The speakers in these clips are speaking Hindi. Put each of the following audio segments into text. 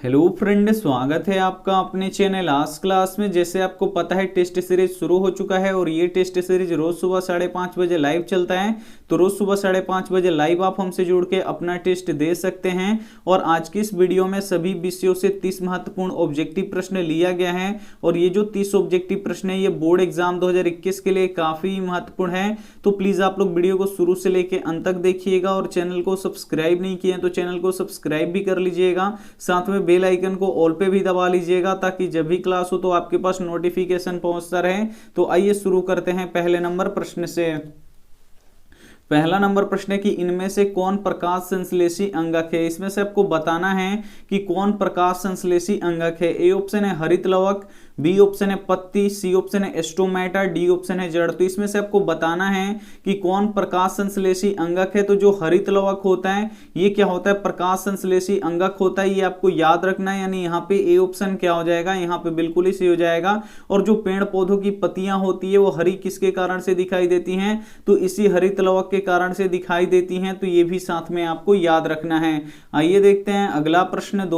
हेलो फ्रेंड, स्वागत है आपका अपने चैनल आज क्लास में। जैसे आपको पता है टेस्ट सीरीज शुरू हो चुका है और ये टेस्ट सीरीज रोज सुबह 5:30 बजे लाइव चलता है। तो रोज सुबह 5:30 बजे लाइव आप हमसे जुड़ के अपना टेस्ट दे सकते हैं। और आज की इस वीडियो में सभी विषयों से 30 महत्वपूर्ण ऑब्जेक्टिव प्रश्न लिया गया है। और ये जो 30 ऑब्जेक्टिव प्रश्न है ये बोर्ड एग्जाम 2021 के लिए काफी महत्वपूर्ण है। तो प्लीज आप लोग वीडियो को शुरू से लेकर अंत तक देखिएगा और चैनल को सब्सक्राइब नहीं किए तो चैनल को सब्सक्राइब भी कर लीजिएगा। साथ में बेल आइकन को ऑल पे भी दबा लीजिएगा ताकि जब भी क्लास हो तो आपके पास नोटिफिकेशन पहुंचता रहे। तो आइए शुरू करते हैं पहले नंबर प्रश्न से। पहला नंबर प्रश्न है कि इनमें से कौन प्रकाश संश्लेषी अंगक है। इसमें से आपको बताना है कि कौन प्रकाश संश्लेषी अंगक है। ए ऑप्शन है हरित लवक, बी ऑप्शन है पत्ती, सी ऑप्शन है स्टोमेटा, डी ऑप्शन है जड़। तो इसमें से आपको बताना है कि कौन प्रकाश संश्लेषी अंगक है। तो जो हरित लवक होता है ये क्या होता है, प्रकाश संश्लेषी अंगक होता है। ये आपको याद रखना है, यानी यहाँ पे ए ऑप्शन क्या हो जाएगा, यहाँ पे बिल्कुल ही सही हो जाएगा। और जो पेड़ पौधों की पत्तियां होती है वो हरी किसके कारण से दिखाई देती हैं, तो इसी हरित लवक के कारण से दिखाई देती हैं। तो ये भी साथ में आपको याद रखना है। आइए देखते हैं अगला प्रश्न,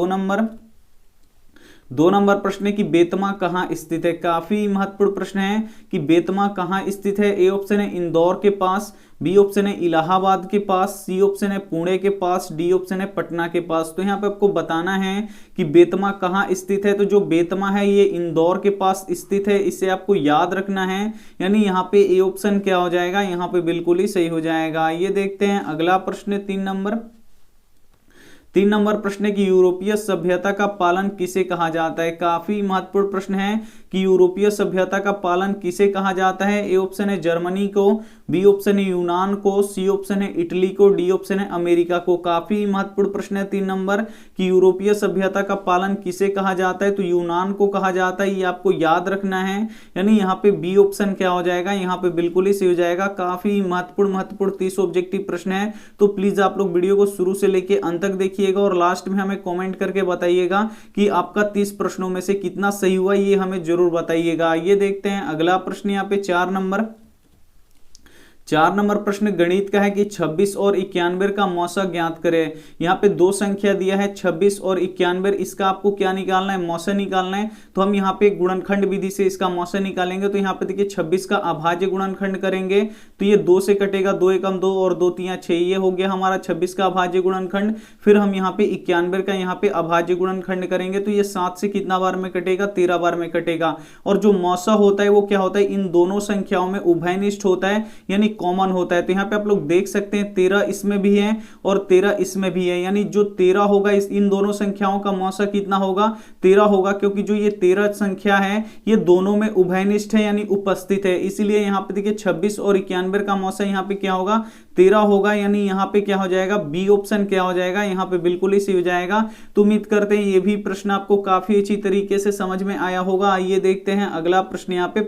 2 नंबर प्रश्न है कि बेतमा कहां स्थित है। काफी महत्वपूर्ण प्रश्न है कि बेतमा कहां स्थित है। ए ऑप्शन है इंदौर के पास, बी ऑप्शन है इलाहाबाद के पास, सी ऑप्शन है पुणे के पास, डी ऑप्शन है पटना के पास। तो यहाँ पे आपको बताना है कि बेतमा कहां स्थित है। तो जो बेतमा है ये इंदौर के पास स्थित है, इसे आपको याद रखना है। यानी यहाँ पे ए ऑप्शन क्या हो जाएगा, यहाँ पे बिल्कुल ही सही हो जाएगा। ये देखते हैं अगला प्रश्न, 3 नंबर प्रश्न है कि यूरोपीय सभ्यता का पालन किसे कहा जाता है। काफी महत्वपूर्ण प्रश्न है कि यूरोपीय सभ्यता का पालन किसे कहा जाता है। ए ऑप्शन है जर्मनी को, बी ऑप्शन है यूनान को, सी ऑप्शन है इटली को, डी ऑप्शन है अमेरिका को। काफी महत्वपूर्ण प्रश्न है 3 नंबर कि यूरोपीय सभ्यता का पालन किसे कहा जाता है। तो यूनान को कहा जाता है, ये आपको याद रखना है। यानी यहाँ पे बी ऑप्शन क्या हो जाएगा, यहाँ पे बिल्कुल ही सही हो जाएगा। काफी महत्वपूर्ण 30 ऑब्जेक्टिव प्रश्न है। तो प्लीज आप लोग वीडियो को शुरू से लेकर अंत तक देखिए और लास्ट में हमें कमेंट करके बताइएगा कि आपका 30 प्रश्नों में से कितना सही हुआ, ये हमें जरूर बताइएगा। ये देखते हैं अगला प्रश्न, यहाँ पे 4 नंबर प्रश्न गणित का है कि 26 और 91 का मौसा ज्ञात करें। यहाँ पे 2 संख्या दिया है 26 और 91, इसका आपको क्या निकालना है, मौसा निकालना है। तो हम यहाँ पे गुणनखंड विधि से इसका मौसा निकालेंगे। तो यहाँ पे देखिए 26 का अभाज्य गुणनखंड करेंगे तो ये 2 से कटेगा, 2 एकम 2 और 2 तिया 6, ये हो गया हमारा 26 का अभाज्य गुणनखंड। फिर हम यहाँ पे 91 का यहाँ पे अभाज्य गुणनखंड करेंगे तो ये 7 से कितना बार में कटेगा, 13 बार में कटेगा। और जो मौसा होता है वो क्या होता है, इन दोनों संख्याओं में उभयनिष्ठ होता है, यानी कॉमन होता है। तो यहाँ पे आप लोग देख सकते हैं 13 इसमें भी है और 13 इसमें भी है। यानी जो 13 होगा इन दोनों संख्याओं का मौसा कितना होगा, 13 होगा, क्योंकि जो ये 13 संख्या है ये दोनों में उभयनिष्ठ है यानी उपस्थित है। इसीलिए यहाँ पे देखिए 26 और 91 का मौसा यहाँ पे क्या होगा, 13 होगा। यानी यहाँ पे क्या हो जाएगा, बी ऑप्शन क्या हो जाएगा, यहाँ पे बिल्कुल ही सही हो जाएगा। तो उम्मीद करते हैं ये भी प्रश्न आपको काफी अच्छी तरीके से समझ में आया होगा। आइए देखते हैं अगला प्रश्न, यहाँ पे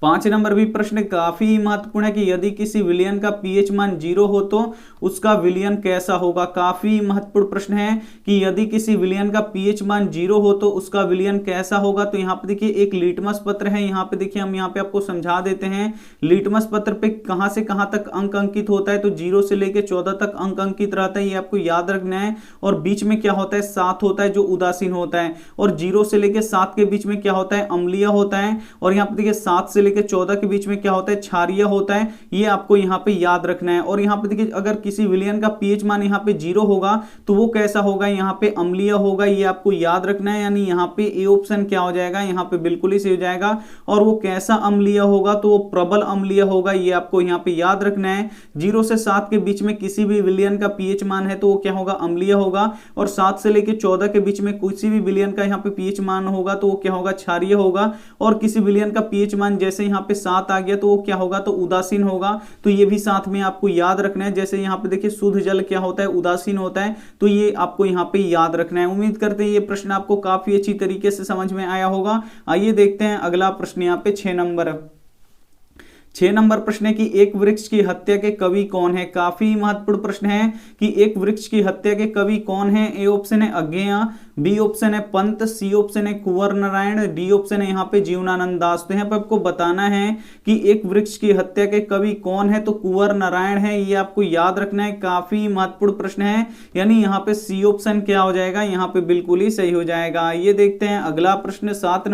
5 नंबर भी प्रश्न काफी महत्वपूर्ण है कि यदि किसी विलयन का पीएच मान 0 हो तो उसका विलयन कैसा होगा। काफी महत्वपूर्ण प्रश्न है कि यदि किसी विलयन का पीएच मान 0 हो तो उसका विलयन कैसा होगा। तो यहाँ पे देखिए एक लिटमस पत्र है, यहाँ पे देखिए हम यहाँ पे आपको समझा देते हैं। लिटमस पत्र पे कहां से कहां तक अंक अंकित होता है, तो 0 से लेकर 14 तक अंक अंकित रहता है, ये आपको याद रखना है। और बीच में क्या होता है, 7 होता है जो उदासीन होता है। और 0 से लेकर 7 के बीच में क्या होता है, अम्लीय होता है। और यहाँ पे देखिए 7 से 14 के बीच में क्या होता है, क्षारीय होता है। ये आपको यहाँ पे याद रखना है। और यहाँ पे देखिए अगर किसी विलयन का पीएच मान यहाँ पे 0 होगा तो वो कैसा होगा, यहाँ पे अम्लीय होगा, ये आपको याद रखना है। यानी यहाँ पे ए ऑप्शन क्या हो जाएगा, यहाँ पे बिल्कुल ही सही हो जाएगा। और वो कैसा अम्लीय होगा, तो वो प्रबल अम्लीय होगा, ये आपको यहाँ पे याद रखना है। 0 से 7 के बीच में किसी भी विलयन का पीएच मान है तो वो क्या होगा, अम्लीय होगा। और 7 से लेकर 14 के बीच में किसी भी विलयन का यहाँ पे पीएच मान होगा तो वो क्या होगा, क्षारीय होगा। और किसी विलयन का पीएच मान जैसे यहाँ पे 7 आ गया तो वो क्या होगा, तो उदासीन होगा। तो ये भी साथ में आपको याद रखना है। जैसे यहाँ पे देखिए शुद्ध जल क्या होता है, उदासीन होता है। तो ये आपको यहाँ पे याद रखना है। उम्मीद करते हैं ये प्रश्न आपको काफी अच्छी तरीके से समझ में आया होगा। आइए देखते हैं अगला प्रश्न, यहाँ पे 6 नंबर प्रश्न है कि एक वृक्ष की हत्या के कवि कौन है। काफी महत्वपूर्ण प्रश्न है कि एक वृक्ष की हत्या के कवि कौन है। ए ऑप्शन है अज्ञेय, बी ऑप्शन है पंत, सी ऑप्शन है कुंवर नारायण, डी ऑप्शन है यहाँ पे जीवनानंद दास। तो यहाँ पे आपको बताना है कि एक वृक्ष की हत्या के कवि कौन है, तो कुंवर नारायण है, ये आपको याद रखना है, काफी महत्वपूर्ण प्रश्न है। यानी यहाँ पे सी ऑप्शन क्या हो जाएगा, यहाँ पे बिल्कुल ही सही हो जाएगा। ये देखते हैं अगला प्रश्न 7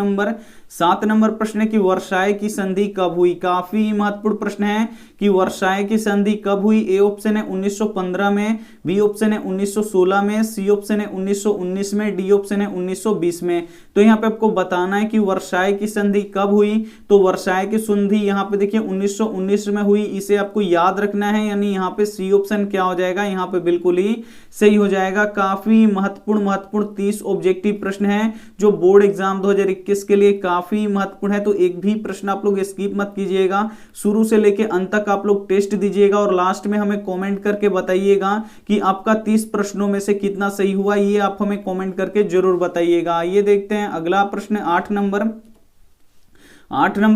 नंबर प्रश्न है कि वर्षाय की संधि कब हुई। काफी महत्वपूर्ण प्रश्न है कि वर्षाय की संधि कब हुई। ए ऑप्शन है 1915 में, बी ऑप्शन है 1916 में, सी ऑप्शन है 1919 में, डी ऑप्शन है 1920 में। तो यहाँ पे आपको बताना है कि वर्षाय की संधि कब हुई। तो वर्षाय की संधि यहाँ पे देखिए 1919 में हुई, इसे आपको याद रखना है। यानी यहाँ पे सी ऑप्शन क्या हो जाएगा, यहाँ पे बिल्कुल ही सही हो जाएगा। काफी महत्वपूर्ण 30 ऑब्जेक्टिव प्रश्न है जो बोर्ड एग्जाम 2021 के लिए काफी महत्वपूर्ण है। तो एक भी प्रश्न आप लोग स्किप मत कीजिएगा, शुरू से लेके अंत तक आप लोग टेस्ट दीजिएगा और लास्ट में हमें कमेंट करके बताइएगा कि आपका 30 प्रश्नों में से कितना सही हुआ, ये आप हमें कमेंट करके जरूर बताइएगा। ये देखते हैं अगला प्रश्न 8 नंबर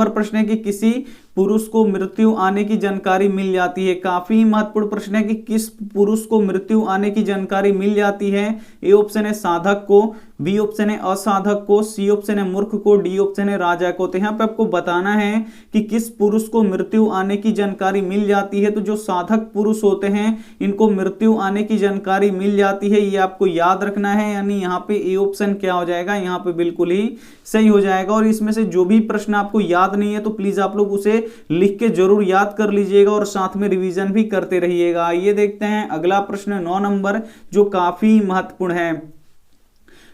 प्रश्न है कि किसी पुरुष को मृत्यु आने की जानकारी मिल जाती है। काफी महत्वपूर्ण प्रश्न है कि किस पुरुष को मृत्यु आने की जानकारी मिल जाती है। ए ऑप्शन है साधक को, बी ऑप्शन है असाधक को, सी ऑप्शन है मूर्ख को, डी ऑप्शन है राजा को। तो यहाँ पे आपको बताना है कि किस पुरुष को मृत्यु आने की जानकारी मिल जाती है। तो जो साधक पुरुष होते हैं इनको मृत्यु आने की जानकारी मिल जाती है, ये आपको याद रखना है। यानी यहाँ पे ए ऑप्शन क्या हो जाएगा, यहाँ पे बिल्कुल ही सही हो जाएगा। और इसमें से जो भी प्रश्न आपको याद नहीं है तो प्लीज आप लोग उसे लिख के जरूर याद कर लीजिएगा और साथ में रिवीजन भी करते रहिएगा। ये देखते हैं अगला प्रश्न 9 नंबर जो काफी महत्वपूर्ण है।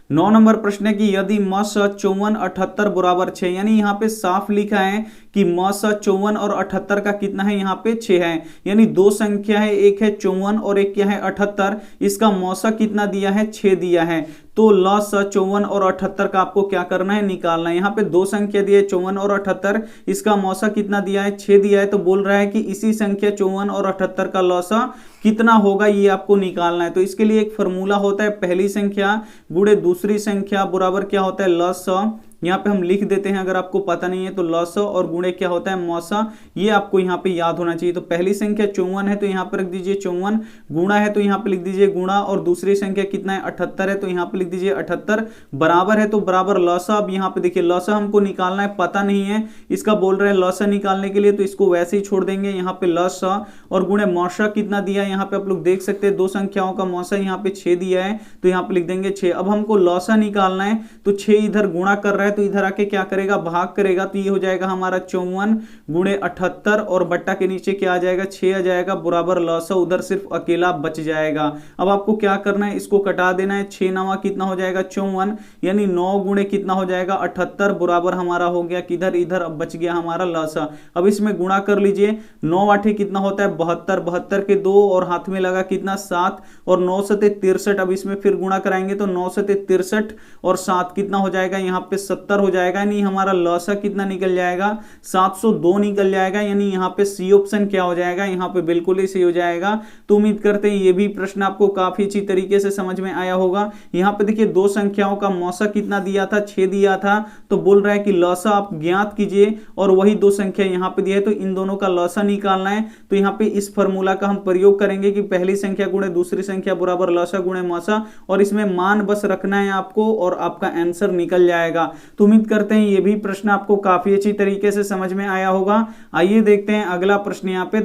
9 नंबर प्रश्न है कि यदि म स 54 78 बराबर 6, यानी यहाँ पे साफ लिखा है कि म स 54 और 78 का कितना है, यहाँ पे 6 है। यानी दो संख्या है, एक है 54 और एक क्या है 78, इसका मौसा कितना दिया है, 6 दिया है। तो ल स 54 और 78 का आपको क्या करना है, निकालना है। यहाँ पे दो संख्या दिए 54 और 78, इसका मौसा कितना दिया है, 6 दिया है। तो बोल रहा है कि इसी संख्या 54 और 78 का लौसा कितना होगा, ये आपको निकालना है। तो इसके लिए एक फॉर्मूला होता है, पहली संख्या गुणे दूसरी संख्या बराबर क्या होता है, लसा। यहाँ पे हम लिख देते हैं, अगर आपको पता नहीं है तो लसा और गुणे क्या होता है, मौसा। ये आपको यहाँ पे याद होना चाहिए। तो पहली संख्या 54 है तो यहाँ पे रख दीजिए 54, गुणा है तो यहाँ पे लिख दीजिए गुणा, और दूसरी संख्या कितना है 78 है तो यहाँ पे लिख दीजिए 78, बराबर है तो बराबर लसा। अब यहाँ पे देखिए लसा हमको निकालना है, पता नहीं है इसका, बोल रहे हैं लसा निकालने के लिए, तो इसको वैसे ही छोड़ देंगे। यहाँ पे लसा और गुणे मौसा कितना दिया है, यहाँ पे आप लोग देख सकते हैं दो संख्याओं का मौसा यहाँ पे 6 दिया है तो यहाँ पे लिख देंगे 6। अब हमको लौसा निकालना है तो 6 इधर गुणा कर रहा है तो इधर आके क्या करेगा, भाग करेगा। तो ये हो जाएगा हमारा 54 गुणे 78 और बट्टा के नीचे क्या आ जाएगा, 6 आ जाएगा, बराबर लौसा उधर सिर्फ अकेला बच जाएगा। अब आपको क्या करना है, इसको कटा देना है। 6 नवा कितना हो जाएगा 54, यानी 9 गुणे कितना हो जाएगा 78, बराबर हमारा हो गया किधर, इधर। अब बच गया हमारा लौसा। अब इसमें गुणा कर लीजिए, 9 आठे कितना होता है 72, 72 के 2 और हाथ में लगा कितना 7 और 9 सते 63। अब इसमें फिर गुणा कराएंगे तो 9 सते 63 और 7 कितना हो जाएगा, यहाँ पे 70 हो जाएगा। यानी हमारा लौसा कितना निकल जाएगा, 702 निकल जाएगा। यानी यहाँ पे सी ऑप्शन क्या हो जाएगा, यहाँ पे बिल्कुल ही सही हो जाएगा। तो उम्मीद करते हैं ये भी प्रश्न आपको काफी अच्छी तरीके से समझ में आया होगा। यहाँ पे देखिए दो संख्याओं का मौसा कितना दिया था, 6 दिया था, तो बोल रहा है कि लौसा आप ज्ञात कीजिए और वही दो संख्या यहाँ पे दिया है तो इन दोनों का लौसा निकालना है। तो यहाँ पे इस फॉर्मूला का हम प्रयोग करेंगे कि पहली संख्या गुणे दूसरी संख्या बराबर लौसा गुणे मौसा, और इसमें मान बस रखना है आपको और आपका आंसर निकल जाएगा। तो उम्मीद करते हैं ये भी प्रश्न आपको काफी अच्छी तरीके से समझ में आया होगा। आइए देखते हैं अगला प्रश्न यहाँ पे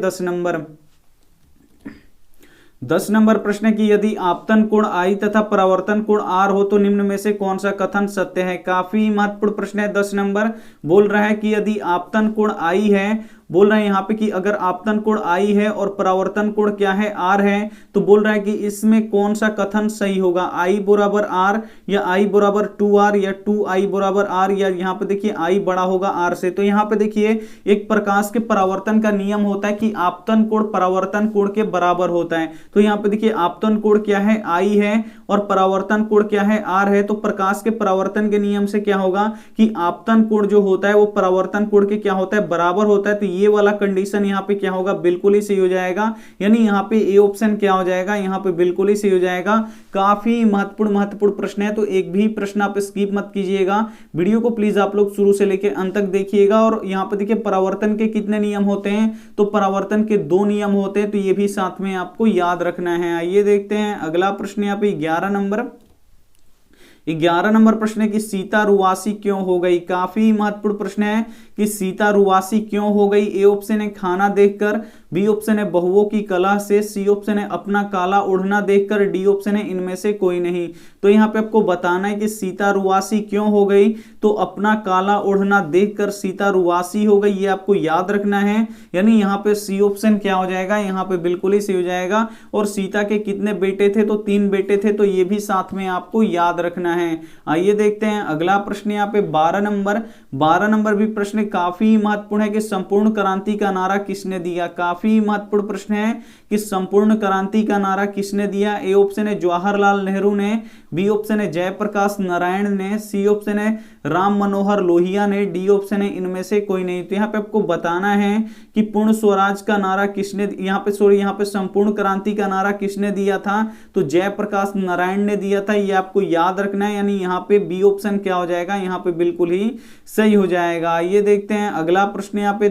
10 नंबर प्रश्न की यदि आपतन कोण I तथा परावर्तन कोण R हो तो निम्न में से कौन सा कथन सत्य है। काफी महत्वपूर्ण प्रश्न है। 10 नंबर बोल रहा है कि यदि आपतन कोण I है, बोल रहे हैं यहाँ पे कि अगर आपतन कोण I है और परावर्तन कोण क्या है, R है, तो बोल रहा है कि इसमें कौन सा कथन सही होगा, I बराबर R या I बराबर 2R या 2I बराबर R, या यहाँ पे देखिए I बड़ा होगा R से। तो यहाँ पे देखिए एक प्रकाश के परावर्तन का नियम होता है कि आपतन कोण परावर्तन कोण के बराबर होता है। तो यहाँ पे देखिए आपतन कोण क्या है, I है, और परावर्तन कोण क्या है, R है। तो प्रकाश के परावर्तन के नियम से क्या होगा कि आपतन कोण जो होता है वो परावर्तन कोण के क्या होता है, बराबर होता है। तो ये वाला कंडीशन यहाँ पे क्या होगा, बिल्कुल ही सही हो जाएगा। यानी यहाँ पे ए ऑप्शन क्या हो जाएगा, यहाँ पे बिल्कुल ही सही हो जाएगा। काफी महत्वपूर्ण प्रश्न है, तो एक भी प्रश्न आप स्किप मत कीजिएगा। वीडियो को प्लीज आप लोग शुरू से लेकर अंत तक देखिएगा। और यहाँ पे देखिए परावर्तन के कितने नियम होते हैं, तो परावर्तन के 2 नियम होते हैं, तो ये भी साथ में आपको याद रखना है। आइए देखते हैं अगला प्रश्न यहाँ पे 11 11 नंबर प्रश्न है कि सीता रुवासी क्यों हो गई। काफी महत्वपूर्ण प्रश्न है कि सीता रुवासी क्यों हो गई। ए ऑप्शन है खाना देखकर, बी ऑप्शन है बहुओं की कला से, सी ऑप्शन है अपना काला ओढ़ना देखकर, डी ऑप्शन है इनमें से कोई नहीं। तो यहाँ पे आपको बताना है कि सीता रुवासी क्यों हो गई। तो अपना काला ओढ़ना देखकर सीता रुवासी हो गई, ये आपको याद रखना है। यानी यहाँ पे सी ऑप्शन क्या हो जाएगा, यहाँ पे बिल्कुल ही सही हो जाएगा। और सीता के कितने बेटे थे, तो 3 बेटे थे, तो ये भी साथ में आपको याद रखना है। आइए देखते हैं अगला प्रश्न यहाँ पे 12 नंबर भी प्रश्न काफी महत्वपूर्ण है कि संपूर्ण क्रांति का नारा किसने दिया। काफी महत्वपूर्ण प्रश्न है कि संपूर्ण क्रांति का नारा किसने दिया। ए ऑप्शन है जवाहरलाल नेहरू ने, बी ऑप्शन है जयप्रकाश नारायण ने, सी ऑप्शन है राम मनोहर लोहिया ने, डी ऑप्शन है इनमें से कोई नहीं। तो यहाँ पे आपको बताना है कि पूर्ण स्वराज का नारा किसने, यहाँ पे संपूर्ण क्रांति का नारा किसने दिया था, तो जयप्रकाश नारायण ने दिया था, ये आपको याद रखना है। यानी यहाँ पे बी ऑप्शन क्या हो जाएगा, यहाँ पे बिल्कुल ही सही हो जाएगा। ये देखते हैं अगला प्रश्न यहाँ पे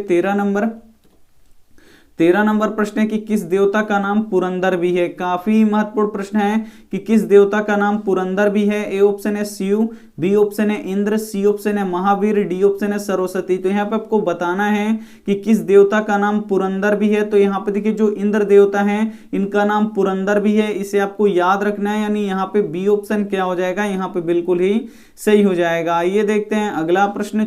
13 नंबर प्रश्न है कि किस देवता का नाम पुरंदर भी है। काफी महत्वपूर्ण प्रश्न है कि किस देवता का नाम पुरंदर भी है। ए ऑप्शन है शिव, बी ऑप्शन है इंद्र, सी ऑप्शन है महावीर, डी ऑप्शन है सरस्वती। तो यहाँ पे आपको बताना है कि किस देवता का नाम पुरंदर भी है। तो यहाँ पे देखिए जो इंद्र देवता है इनका नाम पुरंदर भी है, इसे आपको याद रखना है। यानी यहाँ पे बी ऑप्शन क्या हो जाएगा, यहाँ पे बिल्कुल ही सही हो जाएगा। ये देखते हैं अगला प्रश्न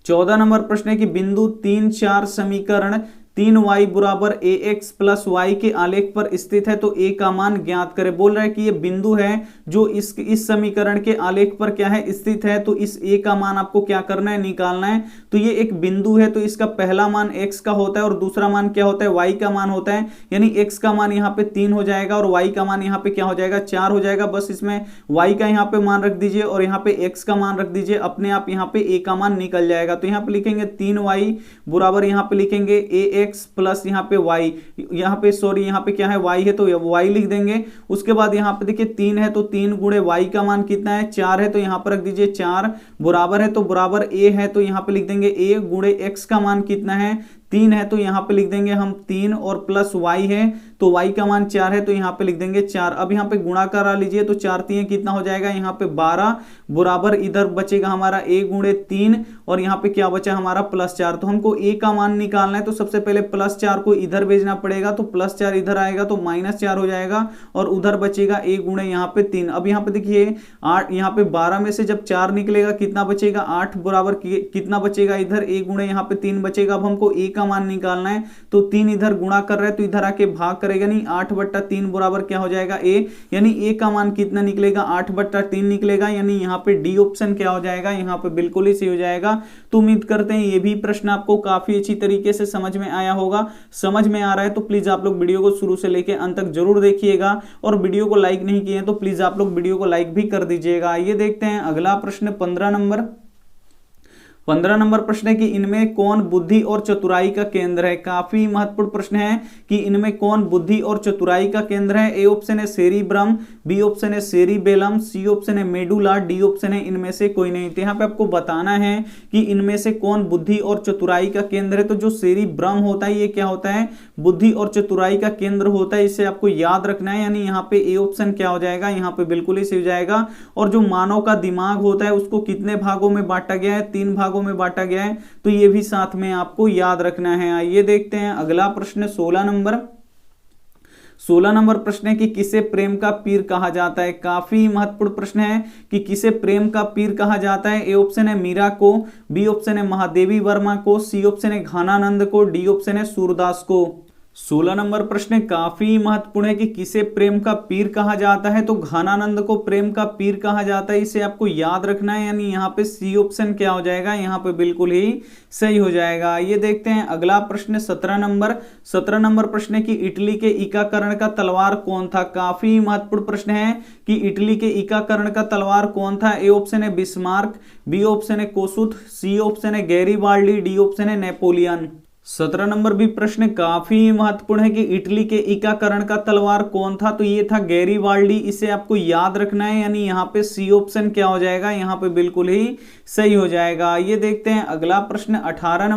14 नंबर प्रश्न है कि बिंदु 3, 4 समीकरण 3y बराबर ax प्लस y के आलेख पर स्थित है, तो a का मान ज्ञात करें। बोल रहा है कि ये बिंदु है जो इस समीकरण के आलेख पर क्या है, स्थित है। तो इस a का मान आपको क्या करना है, निकालना है। तो ये एक बिंदु है, तो इसका पहला मान x का होता है और दूसरा मान क्या होता है, y का मान होता है। यानी x का मान यहाँ पे 3 हो जाएगा और y का मान यहाँ पे क्या हो जाएगा, 4 हो जाएगा। बस इसमें y का यहाँ पे मान रख दीजिए और यहाँ पे x का मान रख दीजिए, अपने आप यहाँ पे a का मान निकल जाएगा। तो यहाँ पे लिखेंगे 3y बराबर, यहाँ पे लिखेंगे ax प्लस यहाँ पे y, यहाँ पे सॉरी यहाँ पे क्या है y है तो y लिख देंगे। उसके बाद यहाँ पे देखिए 3 है तो 3 गुणे y का मान कितना है, 4 है, तो यहाँ पर रख दीजिए 4 बराबर है, तो बराबर a है तो यहाँ पे लिख देंगे a गुणे x का मान कितना है, 3 है, तो यहाँ पे लिख देंगे हम 3 और प्लस y है तो y का मान 4 है, तो यहाँ पे लिख देंगे 4। अब यहाँ पे गुणा करा लीजिए तो 4 3 कितना हो जाएगा, यहाँ पे 12 बराबर इधर बचेगा हमारा a गुणे 3 और यहाँ पे क्या बचा हमारा प्लस 4। तो हमको a का मान निकालना है, तो सबसे पहले प्लस 4 को इधर भेजना पड़ेगा, तो प्लस 4 इधर आएगा तो माइनस 4 हो जाएगा और उधर बचेगा a गुणे यहाँ पे 3। अब यहाँ पे देखिए 8, यहाँ पे 12 में से जब 4 निकलेगा कितना बचेगा, 8 बराबर कितना बचेगा, इधर a गुणे यहाँ पे 3 बचेगा। अब हमको a का मान निकालना है, तो 3 इधर गुणा कर रहे हैं तो इधर आके भाग करेगा, नहीं 8/3 बराबर क्या हो जाएगा a, यानी a का मान कितना निकलेगा, 8/3 निकलेगा। यानी यहाँ पे डी ऑप्शन क्या हो जाएगा, यहाँ पे बिल्कुल ही सही हो जाएगा। तो उम्मीद करते हैं ये भी प्रश्न आपको काफी अच्छी तरीके से समझ में आया होगा। समझ में आ रहा है तो प्लीज आप लोग वीडियो को शुरू से लेकर अंत तक जरूर देखिएगा और वीडियो को लाइक नहीं किए तो प्लीज आप लोग वीडियो को लाइक भी कर दीजिएगा। ये देखते हैं अगला प्रश्न 15 नंबर प्रश्न है कि इनमें कौन बुद्धि और चतुराई का केंद्र है। काफी महत्वपूर्ण प्रश्न है कि इनमें कौन बुद्धि और चतुराई का केंद्र है। ए ऑप्शन है सेरिब्रम, बी ऑप्शन है सेरिबेलम, सी ऑप्शन है मेडुला, डी ऑप्शन है इनमें से कोई नहीं। तो यहाँ पे आपको बताना है कि इनमें से कौन बुद्धि और चतुराई का केंद्र है। तो जो सेरिब्रम होता है ये क्या होता है, बुद्धि और चतुराई का केंद्र होता है, इसे आपको याद रखना है। यानी यहाँ पे ए ऑप्शन क्या हो जाएगा, यहाँ पे बिल्कुल ही सही हो जाएगा। और जो मानव का दिमाग होता है उसको कितने भागों में बांटा गया है, 3 भागों में बांटा गया है, तो ये भी साथ में आपको याद रखना है। आइए देखते हैं अगला प्रश्न 16 नंबर प्रश्न है कि किसे प्रेम का पीर कहा जाता है। काफी महत्वपूर्ण प्रश्न है कि किसे प्रेम का पीर कहा जाता है। ए ऑप्शन है मीरा को, बी ऑप्शन है महादेवी वर्मा को, सी ऑप्शन है घनानंद को, डी ऑप्शन है सूरदास को। 16 नंबर प्रश्न काफी महत्वपूर्ण है कि किसे प्रेम का पीर कहा जाता है। तो घनानंद को प्रेम का पीर कहा जाता है, इसे आपको याद रखना है। यानी यहाँ पे सी ऑप्शन क्या हो जाएगा, यहाँ पे बिल्कुल ही सही हो जाएगा। ये देखते हैं अगला प्रश्न 17 नंबर प्रश्न है कि इटली के एकीकरण का तलवार कौन था। काफी महत्वपूर्ण प्रश्न है कि इटली के एकीकरण का तलवार कौन था। ए ऑप्शन है बिस्मार्क, बी ऑप्शन है कोसुथ, सी ऑप्शन है गैरीबाल्डी, डी ऑप्शन है नेपोलियन। 17 नंबर भी प्रश्न काफी महत्वपूर्ण है कि इटली के एकीकरण का तलवार कौन था। तो ये था गैरीबाल्डी, इसे आपको याद रखना है। यानी यहाँ पे सी ऑप्शन क्या हो जाएगा, यहाँ पे बिल्कुल ही सही हो जाएगा। ये देखते हैं अगला प्रश्न 18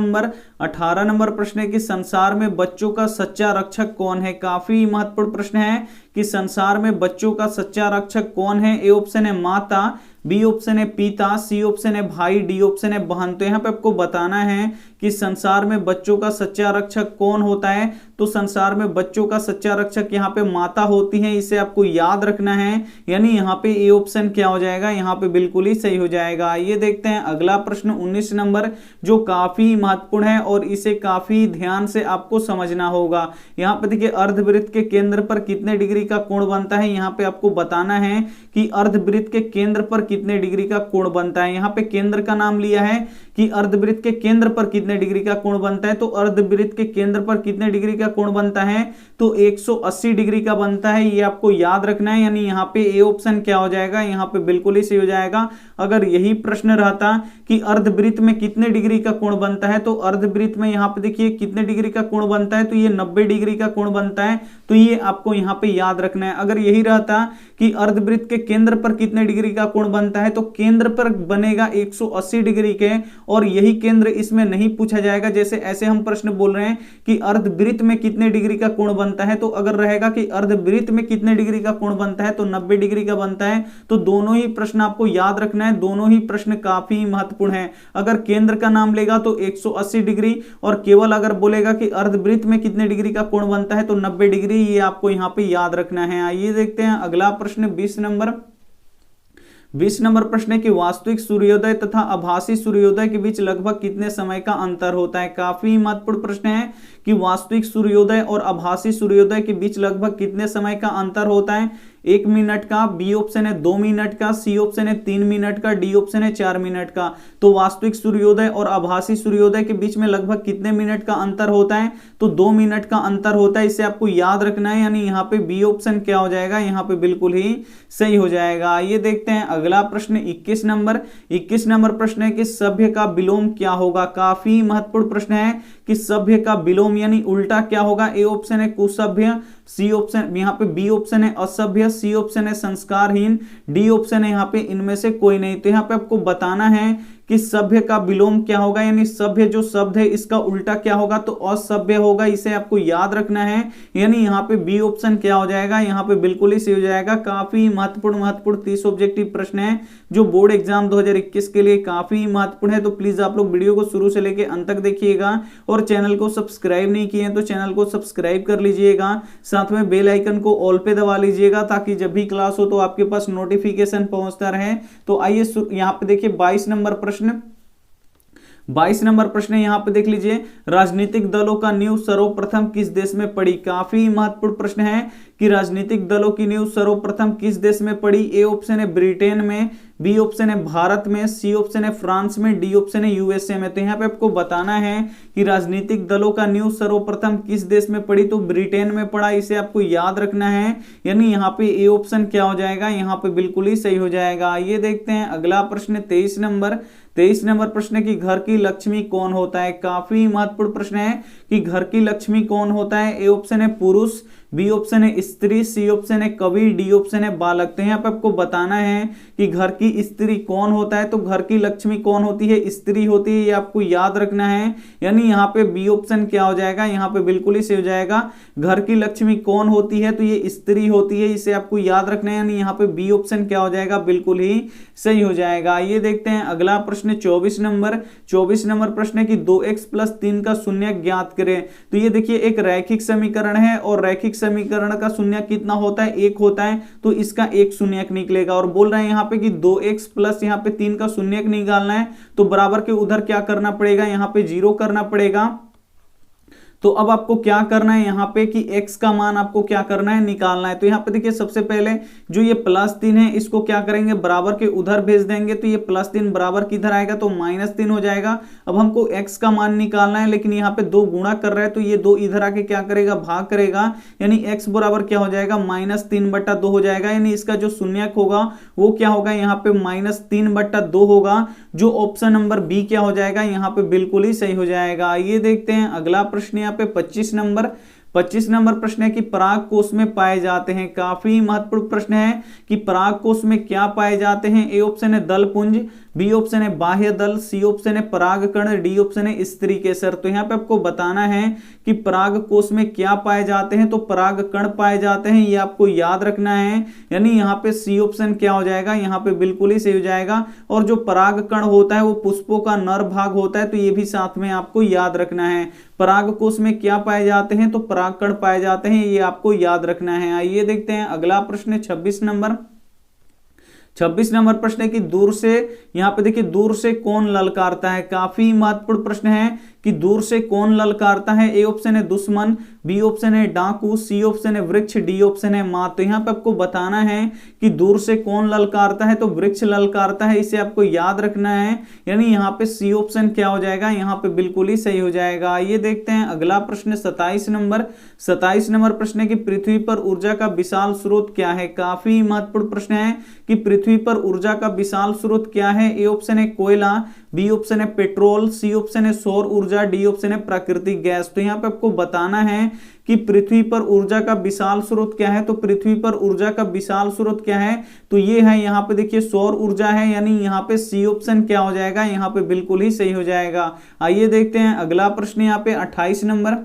नंबर प्रश्न है कि संसार में बच्चों का सच्चा रक्षक कौन है। काफी महत्वपूर्ण प्रश्न है कि संसार में बच्चों का सच्चा रक्षक कौन है। ए ऑप्शन है माता, बी ऑप्शन है पिता, सी ऑप्शन है भाई, डी ऑप्शन है बहन। तो यहाँ पे आपको बताना है कि संसार में बच्चों का सच्चा रक्षक कौन होता है। तो संसार में बच्चों का सच्चा रक्षक यहाँ पे माता होती है, इसे आपको याद रखना है। यानी यहाँ पे ए ऑप्शन क्या हो जाएगा, यहाँ पे बिल्कुल ही सही हो जाएगा। ये देखते हैं अगला प्रश्न 19 नंबर, जो काफी महत्वपूर्ण है और इसे काफी ध्यान से आपको समझना होगा। यहाँ पे देखिए अर्धवृत्त के केंद्र पर कितने डिग्री का कोण बनता है। यहाँ पे आपको बताना है कि अर्धवृत्त के केंद्र पर कितने डिग्री का कोण बनता है। यहाँ पे केंद्र का नाम लिया है कि अर्धवृत्त के केंद्र पर कितने डिग्री का कोण बनता है। तो अर्धवृत्त के केंद्र पर कितने डिग्री का कोण बनता है, तो 180 डिग्री का बनता है। ये आपको याद रखना है। यानी यहाँ पे ए ऑप्शन क्या हो जाएगा, यहाँ पे बिल्कुल ही सही हो जाएगा। अगर यही प्रश्न रहता कि अर्धवृत्त में कितने डिग्री का कोण बनता है, तो अर्धवृत्त में यहाँ पे देखिए कितने डिग्री का कोण बनता है, तो ये 90 डिग्री का कोण बनता है। तो ये आपको यहाँ पे याद रखना है। अगर यही रहता कि अर्धवृत्त के केंद्र पर कितने डिग्री का कोण बनता है, तो केंद्र पर बनेगा 180 डिग्री के, और यही केंद्र इसमें नहीं पूछा जाएगा। जैसे ऐसे हम प्रश्न बोल रहे हैं कि अर्धवृत्त में कितने डिग्री का कोण बनता है, तो अगर रहेगा कि अर्धवृत्त में कितने डिग्री का कोण बनता है, तो 90 डिग्री का बनता है। तो दोनों ही प्रश्न आपको याद रखना है, दोनों ही प्रश्न काफी महत्वपूर्ण है। अगर केंद्र का नाम लेगा तो 180 डिग्री, और केवल अगर बोलेगा कि अर्धवृत्त में कितने डिग्री का कोण बनता है तो 90 डिग्री। ये आपको यहाँ पे याद रखना है। आइए देखते हैं अगला प्रश्न 20 नंबर। 20 नंबर प्रश्न है कि वास्तविक सूर्योदय तथा आभासी सूर्योदय के बीच लगभग कितने समय का अंतर होता है। काफी महत्वपूर्ण प्रश्न है कि वास्तविक सूर्योदय और आभासी सूर्योदय के बीच लगभग कितने समय का अंतर होता है। 1 मिनट का, बी ऑप्शन है 2 मिनट का, सी ऑप्शन है 3 मिनट का, डी ऑप्शन है 4 मिनट का। तो वास्तविक सूर्योदय और आभासी सूर्योदय के बीच में लगभग कितने मिनट का अंतर होता है, तो 2 मिनट का अंतर होता है। इसे आपको याद रखना है। यानी यहाँ पे बी ऑप्शन क्या हो जाएगा, यहाँ पे बिल्कुल ही सही हो जाएगा। ये देखते हैं अगला प्रश्न 21 नंबर। 21 नंबर प्रश्न है कि सभ्य का विलोम क्या होगा। काफी महत्वपूर्ण प्रश्न है कि सभ्य का विलोम यानी उल्टा क्या होगा। ए ऑप्शन है कुसभ्य, सी ऑप्शन, यहाँ पे बी ऑप्शन है असभ्य, सी ऑप्शन है संस्कारहीन, डी ऑप्शन है यहाँ पे इनमें से कोई नहीं। तो यहाँ पे आपको बताना है कि सभ्य का विलोम क्या होगा, यानी सभ्य जो शब्द है इसका उल्टा क्या होगा, तो असभ्य होगा। इसे आपको याद रखना है। यानी यहाँ पे बी ऑप्शन क्या हो जाएगा, यहाँ पे बिल्कुल ही सही हो जाएगा। काफी महत्वपूर्ण 30 ऑब्जेक्टिव प्रश्न है जो बोर्ड एग्जाम 2021 के लिए काफी महत्वपूर्ण है। तो प्लीज आप लोग वीडियो को शुरू से लेकर अंत तक देखिएगा, और चैनल को सब्सक्राइब नहीं किए हैं तो चैनल को सब्सक्राइब कर लीजिएगा। साथ में बेल आइकन को ऑल पे दबा लीजिएगा, ताकि जब भी क्लास हो तो आपके पास नोटिफिकेशन पहुंचता रहे। तो आइए यहाँ पे देखिए 22 नंबर प्रश्न। 22 नंबर प्रश्न यहाँ पे देख लीजिए, राजनीतिक दलों का नींव सर्वप्रथम किस देश में पड़ी। काफी महत्वपूर्ण प्रश्न है कि राजनीतिक दलों की नींव सर्वप्रथम किस देश में पड़ी। ए ऑप्शन है ब्रिटेन में, बी ऑप्शन है भारत में, सी ऑप्शन है फ्रांस में, डी ऑप्शन है यूएसए में। तो यहाँ पे आपको बताना है कि राजनीतिक दलों का नींव सर्वप्रथम किस देश में पड़ी, तो ब्रिटेन में पड़ा। इसे आपको याद रखना है। यानी यहाँ पे ए ऑप्शन क्या हो जाएगा, यहाँ पे बिल्कुल ही सही हो जाएगा। ये देखते हैं अगला प्रश्न 23 नंबर। 23 नंबर प्रश्न है कि घर की लक्ष्मी कौन होता है। काफी महत्वपूर्ण प्रश्न है कि घर की लक्ष्मी कौन होता है। ए ऑप्शन है पुरुष, बी ऑप्शन है स्त्री, सी ऑप्शन है कवि, डी ऑप्शन है बालक। तो यहाँ पे आपको बताना है कि घर की स्त्री कौन होता है। तो घर की लक्ष्मी कौन होती है, स्त्री होती है। ये आपको याद रखना है। यानी यहाँ पे बी ऑप्शन क्या हो जाएगा, यहाँ पे बिल्कुल ही सही हो जाएगा। घर की लक्ष्मी कौन होती है, तो ये स्त्री होती है। इसे आपको याद रखना है। यानी यहाँ पे बी ऑप्शन क्या हो जाएगा, बिल्कुल ही सही हो जाएगा। ये देखते हैं अगला प्रश्न 24 नंबर। 24 नंबर प्रश्न है कि 2x + 3 का शून्य ज्ञात करें। तो ये देखिए एक रैखिक समीकरण है, और रैखिक समीकरण का शून्य कितना होता है, 1 होता है। तो इसका एक शून्यक निकलेगा, और बोल रहे हैं यहाँ पे कि 2x + यहाँ पे 3 का शून्यक निकालना है। तो बराबर के उधर क्या करना पड़ेगा, यहाँ पे 0 करना पड़ेगा। तो अब आपको क्या करना है यहाँ पे कि x का मान आपको क्या करना है, निकालना है। तो यहाँ पे देखिए सबसे पहले जो ये +3 है इसको क्या करेंगे, बराबर के उधर भेज देंगे। तो ये +3 बराबर किधर आएगा, तो -3 हो जाएगा। अब हमको x का मान निकालना है, लेकिन यहाँ पे 2 गुणा कर रहा है, तो ये 2 इधर आके क्या करेगा, भाग करेगा। यानी x बराबर क्या हो जाएगा, -3/2 हो जाएगा। यानी इसका जो शून्यक होगा वो क्या होगा, यहाँ पे -3/2 होगा। जो ऑप्शन नंबर बी क्या हो जाएगा, यहाँ पे बिल्कुल ही सही हो जाएगा। ये देखते हैं अगला प्रश्न यहाँ पे 25 नंबर। 25 नंबर प्रश्न है कि पराग कोश में पाए जाते हैं। काफी महत्वपूर्ण प्रश्न है कि पराग कोश में क्या पाए जाते हैं। ए ऑप्शन है दल पुंज, बी ऑप्शन है बाह्य दल, सी ऑप्शन है परागकण, डी ऑप्शन है स्त्री केसर। तो यहाँ पे आपको बताना है कि पराग कोश में क्या पाए जाते हैं, तो परागकण पाए जाते हैं, ये आपको याद रखना है। यानी यहाँ पे सी ऑप्शन क्या हो जाएगा, यहाँ पे बिल्कुल ही सही हो जाएगा। और जो परागकण होता है वो पुष्पों का नर भाग होता है, तो ये भी साथ में आपको याद रखना है। परागकोश में क्या पाए जाते हैं, तो परागकण पाए जाते हैं, ये आपको याद रखना है। आइए देखते हैं अगला प्रश्न 26 नंबर। 26 नंबर प्रश्न है कि दूर से, यहां पे देखिए दूर से कौन ललकारता है। काफी महत्वपूर्ण प्रश्न है कि दूर से कौन ललकारता है। ए ऑप्शन है दुश्मन, बी ऑप्शन है डाकू, सी ऑप्शन है वृक्ष, डी ऑप्शन है मां। तो यहां पे आपको बताना है कि दूर से कौन ललकारता है, तो वृक्ष ललकारता है, इसे आपको याद रखना है। यानी यहाँ पे सी ऑप्शन क्या हो जाएगा, यहाँ पे बिल्कुल ही सही हो जाएगा। ये देखते हैं अगला प्रश्न 27 नंबर। 27 नंबर प्रश्न है कि पृथ्वी पर ऊर्जा का विशाल स्रोत क्या है। काफी महत्वपूर्ण प्रश्न है कि पृथ्वी पर ऊर्जा का विशाल स्रोत क्या है। ए ऑप्शन है कोयला, बी ऑप्शन है पेट्रोल, सी ऑप्शन है सौर ऊर्जा, डी ऑप्शन है प्राकृतिक गैस। तो यहाँ पे आपको बताना है कि पृथ्वी पर ऊर्जा का विशाल स्रोत क्या है। तो पृथ्वी पर ऊर्जा का विशाल स्रोत क्या है, तो ये है यहाँ पे देखिए सौर ऊर्जा है। यानी यहाँ पे सी ऑप्शन क्या हो जाएगा, यहाँ पे बिल्कुल ही सही हो जाएगा। आइए देखते हैं अगला प्रश्न यहाँ पे 28 नंबर।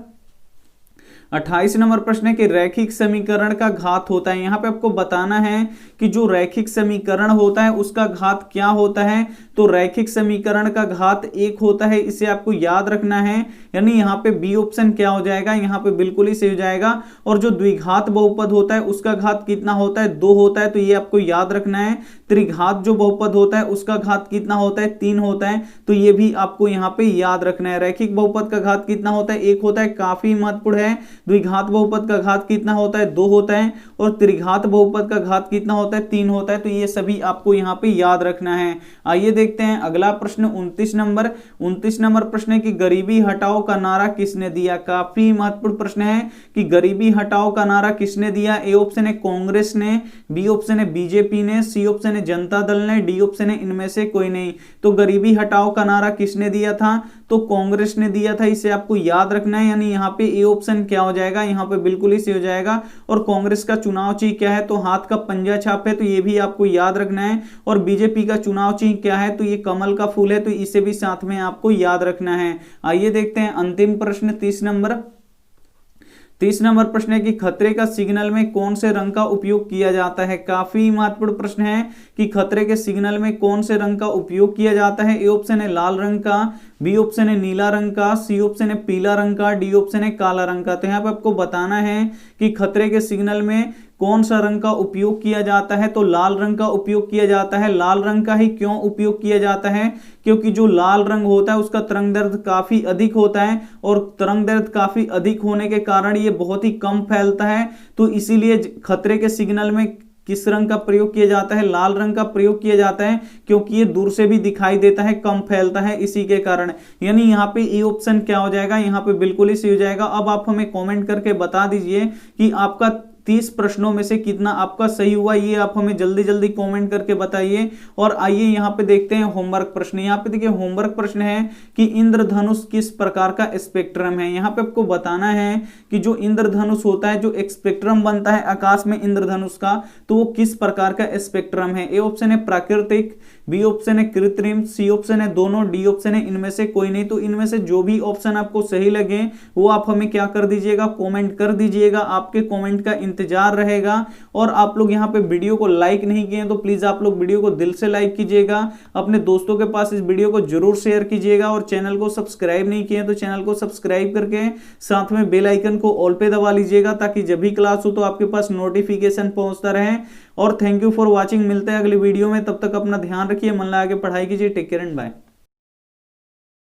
28 नंबर प्रश्न है कि रैखिक समीकरण का घात होता है। यहाँ पे आपको बताना है कि जो रैखिक समीकरण होता है उसका घात क्या होता है। तो रैखिक समीकरण का घात 1 होता है, इसे आपको याद रखना है। यानी यहाँ पे बी ऑप्शन क्या हो जाएगा, यहाँ पे बिल्कुल ही सही हो जाएगा। और जो द्विघात बहुपद होता है उसका घात कितना होता है, 2 होता है, तो ये आपको याद रखना है। त्रिघात जो बहुपद होता है उसका घात कितना होता है, 3 होता है, तो ये भी आपको यहाँ पे याद रखना है। रैखिक बहुपद का घात कितना होता है, 1 होता है, काफी महत्वपूर्ण है। द्विघात बहुपद का घात कितना होता है, 2 होता है। और त्रिघात बहुपद का घात कितना होता है, 3 होता है। तो ये सभी आपको यहाँ पे याद रखना है। आइए देखते हैं अगला प्रश्न 29 नंबर। 29 नंबर प्रश्न है कि गरीबी हटाओ का नारा किसने दिया। काफी महत्वपूर्ण प्रश्न है कि गरीबी हटाओ का नारा किसने दिया। ए ऑप्शन है कांग्रेस ने, बी ऑप्शन है बीजेपी ने, सी ऑप्शन है जनता दल ने, डी ऑप्शन है इनमें से कोई नहीं। तो गरीबी हटाओ का नारा किसने दिया था, तो कांग्रेस ने दिया था, इसे आपको याद रखना है। यानी यहाँ पे ए ऑप्शन क्या हो जाएगा, यहाँ पे बिल्कुल ही सही हो जाएगा। और कांग्रेस का चुनाव चिन्ह क्या है, तो हाथ का पंजा छाप है, तो ये भी आपको याद रखना है। और बीजेपी का चुनाव चिन्ह क्या है, तो ये कमल का फूल है, तो इसे भी साथ में आपको याद रखना है। आइए देखते हैं अंतिम प्रश्न 30 नंबर। 30 नंबर प्रश्न है कि खतरे का सिग्नल में कौन से रंग का उपयोग किया जाता है। काफी महत्वपूर्ण प्रश्न है कि खतरे के सिग्नल में कौन से रंग का उपयोग किया जाता है। ए ऑप्शन है लाल रंग का, बी ऑप्शन है नीला रंग का, सी ऑप्शन है पीला रंग का, डी ऑप्शन है काला रंग का। तो यहाँ पे आपको बताना है कि खतरे के सिग्नल में कौन सा रंग का उपयोग किया जाता है। तो लाल रंग का उपयोग किया जाता है। लाल रंग का ही क्यों उपयोग किया जाता है, क्योंकि जो लाल रंग होता है उसका तरंग दैर्ध्य काफी अधिक होता है, और तरंग दैर्ध्य काफी अधिक होने के कारण ये बहुत ही कम फैलता है। तो इसीलिए खतरे के सिग्नल में किस रंग का प्रयोग किया जाता है, लाल रंग का प्रयोग किया जाता है, क्योंकि ये दूर से भी दिखाई देता है, कम फैलता है, इसी के कारण। यानी यहाँ पे ए ऑप्शन क्या हो जाएगा, यहाँ पे बिल्कुल ही सही हो जाएगा। अब आप हमें कमेंट करके बता दीजिए कि आपका 30 प्रश्नों में से कितना आपका सही हुआ, ये आप हमें जल्दी जल्दी कमेंट करके बताइए। और आइए यहाँ पे देखते हैं होमवर्क प्रश्न। यहाँ पे देखिए होमवर्क प्रश्न है कि इंद्रधनुष किस प्रकार का स्पेक्ट्रम है। यहाँ पे आपको बताना है कि जो इंद्रधनुष होता है, जो स्पेक्ट्रम बनता है आकाश में इंद्रधनुष का, तो वो किस प्रकार का स्पेक्ट्रम है। ए ऑप्शन है प्राकृतिक, बी ऑप्शन है कृत्रिम, सी ऑप्शन है दोनों, डी ऑप्शन है इनमें से कोई नहीं। तो इनमें से जो भी ऑप्शन आपको सही लगे वो आप हमें क्या कर दीजिएगा, कमेंट कर दीजिएगा। आपके कमेंट का इंतजार रहेगा। और आप लोग यहाँ पे वीडियो को लाइक नहीं किए तो प्लीज आप लोग वीडियो को दिल से लाइक कीजिएगा। अपने दोस्तों के पास इस वीडियो को जरूर शेयर कीजिएगा। और चैनल को सब्सक्राइब नहीं किए तो चैनल को सब्सक्राइब करके साथ में बेल आइकन को ऑल पे दबा लीजिएगा, ताकि जब भी क्लास हो तो आपके पास नोटिफिकेशन पहुंचता रहे। और थैंक यू फॉर वॉचिंग। मिलते हैं अगली वीडियो में, तब तक अपना ध्यान रखिए, मन लगा के पढ़ाई कीजिए। Take care and bye.